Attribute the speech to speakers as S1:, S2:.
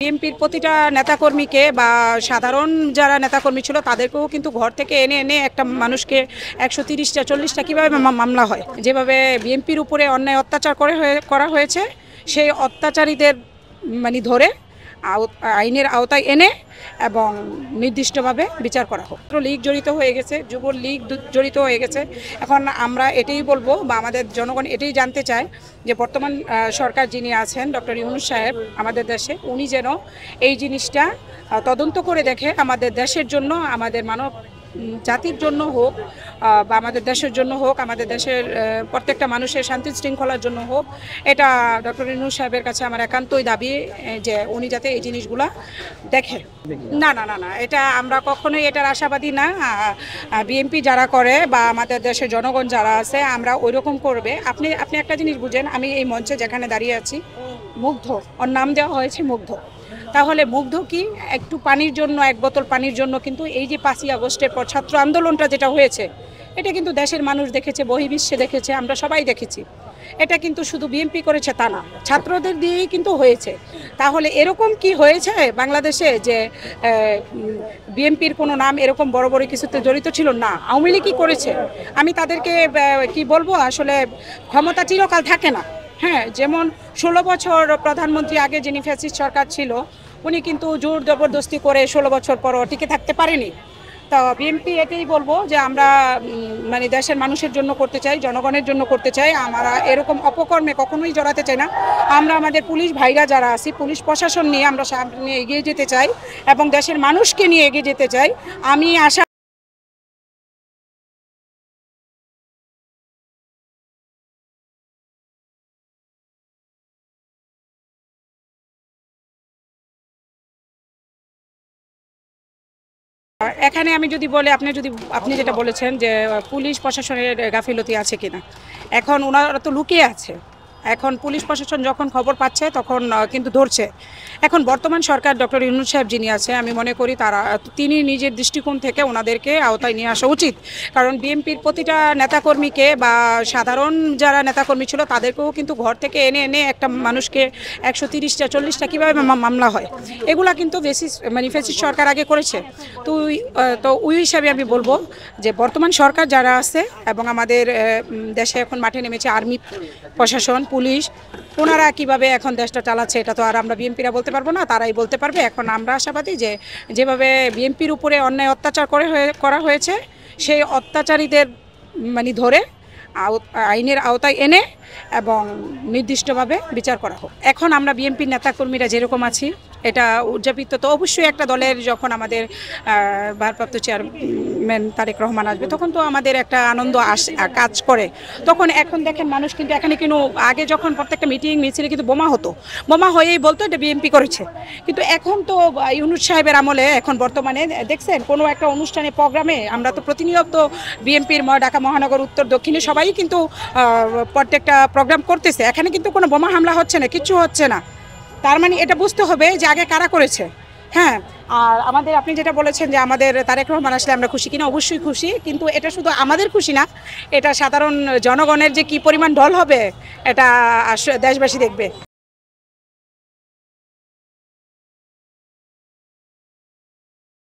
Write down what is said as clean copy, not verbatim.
S1: বিএনপির প্রতিটা নেতাকর্মীকে বা সাধারণ যারা নেতাকর্মী ছিল তাদেরকেও কিন্তু ঘর থেকে এনে এনে একটা মানুষকে 130টা 40টা কীভাবে মামলা হয়, যেভাবে বিএনপির উপরে অন্যায় অত্যাচার করা হয়েছে সেই অত্যাচারীদের ধরে আইনের আওতায় এনে এবং নির্দিষ্টভাবে বিচার করা হোক। লীগ জড়িত হয়ে গেছে, যুবলীগ জড়িত হয়ে গেছে। এখন আমরা এটাই বলবো বা আমাদের জনগণ এটাই জানতে চায় যে বর্তমান সরকার যিনি আছেন ডক্টর ইউনূস সাহেব আমাদের দেশে, উনি যেন এই জিনিসটা তদন্ত করে দেখে আমাদের দেশের জন্য, আমাদের মানব জাতির জন্য হোক বা আমাদের দেশের জন্য হোক, আমাদের দেশের প্রত্যেকটা মানুষের শান্তি শৃঙ্খলার জন্য হোক, এটা ডক্টর ইউনূস সাহেবের কাছে আমার একান্তই দাবি যে উনি যাতে এই জিনিসগুলা দেখে। না না না না এটা আমরা কখনোই এটার আশাবাদী না। বিএনপি যারা করে বা আমাদের দেশের জনগণ যারা আছে আমরা ওই রকম করবে। আপনি একটা জিনিস বুঝেন, আমি এই মঞ্চে যেখানে দাঁড়িয়ে আছি, মুগ্ধ, ওর নাম দেওয়া হয়েছে মুগ্ধ। তাহলে মুগ্ধ কি একটু পানির জন্য, এক বোতল পানির জন্য কিন্তু এই যে 5ই আগস্টের পর ছাত্র আন্দোলনটা যেটা হয়েছে এটা কিন্তু দেশের মানুষ দেখেছে, বহির্বিশ্বে দেখেছে, আমরা সবাই দেখেছি। এটা কিন্তু শুধু বিএনপি করেছে তা না, ছাত্রদের দিয়েই কিন্তু হয়েছে। তাহলে এরকম কি হয়েছে বাংলাদেশে যে বিএনপির কোনো নাম এরকম বড় বড় কিছুতে জড়িত ছিল না? আওয়ামী লীগ কি করেছে? আমি তাদেরকে কি বলবো, আসলে ক্ষমতা চিরকাল থাকে না। হ্যাঁ, যেমন 16 বছর প্রধানমন্ত্রী আগে যিনি ফ্যাসিস্ট সরকার ছিল উনি কিন্তু জোর জবরদস্তি করে 16 বছর পরও টিকে থাকতে পারেনি। তো বিএনপি এটাই বলবো যে আমরা দেশের মানুষের জন্য করতে চাই, জনগণের জন্য করতে চাই। আমরা এরকম অপকর্মে কখনোই জড়াতে চাই না। আমরা আমাদের পুলিশ ভাইরা যারা আছি, পুলিশ প্রশাসন নিয়ে আমরা সামনে এগিয়ে যেতে চাই এবং দেশের মানুষকে নিয়ে এগিয়ে যেতে চাই। আমি আশা এখানে আমি যদি বলে আপনি যেটা বলেছেন যে পুলিশ প্রশাসনের গাফিলতি আছে কিনা, এখন ওনারা তো লুকিয়ে আছে। এখন পুলিশ প্রশাসন যখন খবর পাচ্ছে তখন কিন্তু ধরছে। এখন বর্তমান সরকার ডক্টর ইউনূস সাহেব যিনি আছে, আমি মনে করি তিনি নিজের দৃষ্টিকোণ থেকে ওনাদেরকে আওতায় নিয়ে আসা উচিত। কারণ বিএনপির প্রতিটা নেতাকর্মীকে বা সাধারণ যারা নেতাকর্মী ছিল তাদেরকেও কিন্তু ঘর থেকে এনে এনে একটা মানুষকে 130টা 40টা কীভাবে মামলা হয়, এগুলা কিন্তু ফ্যাসিস্ট সরকার আগে করেছে। তো ওই হিসাবে আমি বলবো যে বর্তমান সরকার যারা আছে এবং আমাদের দেশে এখন মাঠে নেমেছে আর্মি, প্রশাসন, পুলিশ, ওনারা কিভাবে এখন দেশটা চালাচ্ছে এটা তো আর আমরা বিএনপিরা বলতে পারবো না, তারাই বলতে পারবে। এখন আমরা আশাবাদী যে যেভাবে বিএনপির উপরে অন্যায় অত্যাচার করা হয়েছে সেই অত্যাচারীদের ধরে আইনের আওতায় এনে এবং নির্দিষ্টভাবে বিচার করা হোক। এখন আমরা বিএনপির নেতাকর্মীরা যেরকম আছি এটা উদযাপিত তো অবশ্যই একটা দলের যখন আমাদের ভারপ্রাপ্ত চেয়ারম্যান তারেক রহমান আসবে তখন তো আমাদের একটা আনন্দ কাজ করে। তখন এখন দেখেন মানুষ কিন্তু এখানে কিন্তু আগে যখন প্রত্যেকটা মিটিং মিছিলে কিন্তু বোমা হয়েই বলতো এটা বিএনপি করেছে, কিন্তু এখন তো ইউনূস সাহেবের আমলে এখন বর্তমানে দেখছেন কোনো একটা অনুষ্ঠানে প্রোগ্রামে আমরা তো প্রতিনিয়ত বিএনপির ঢাকা মহানগর উত্তর দক্ষিণে সবাই কিন্তু প্রত্যেকটা প্রোগ্রাম করতেছে, এখানে কিন্তু কোনো বোমা হামলা হচ্ছে না, কিচ্ছু হচ্ছে না। তার মানে এটা বুঝতে হবে যে আগে কারা করেছে। হ্যাঁ, আর আপনি যেটা বলেছেন যে আমাদের তারেক রহমান আসলে আমরা খুশি কিনা, অবশ্যই খুশি, কিন্তু এটা শুধু আমাদের খুশি না, এটা সাধারণ জনগণের যে কি পরিমাণ ঢল হবে এটা দেশবাসী দেখবে।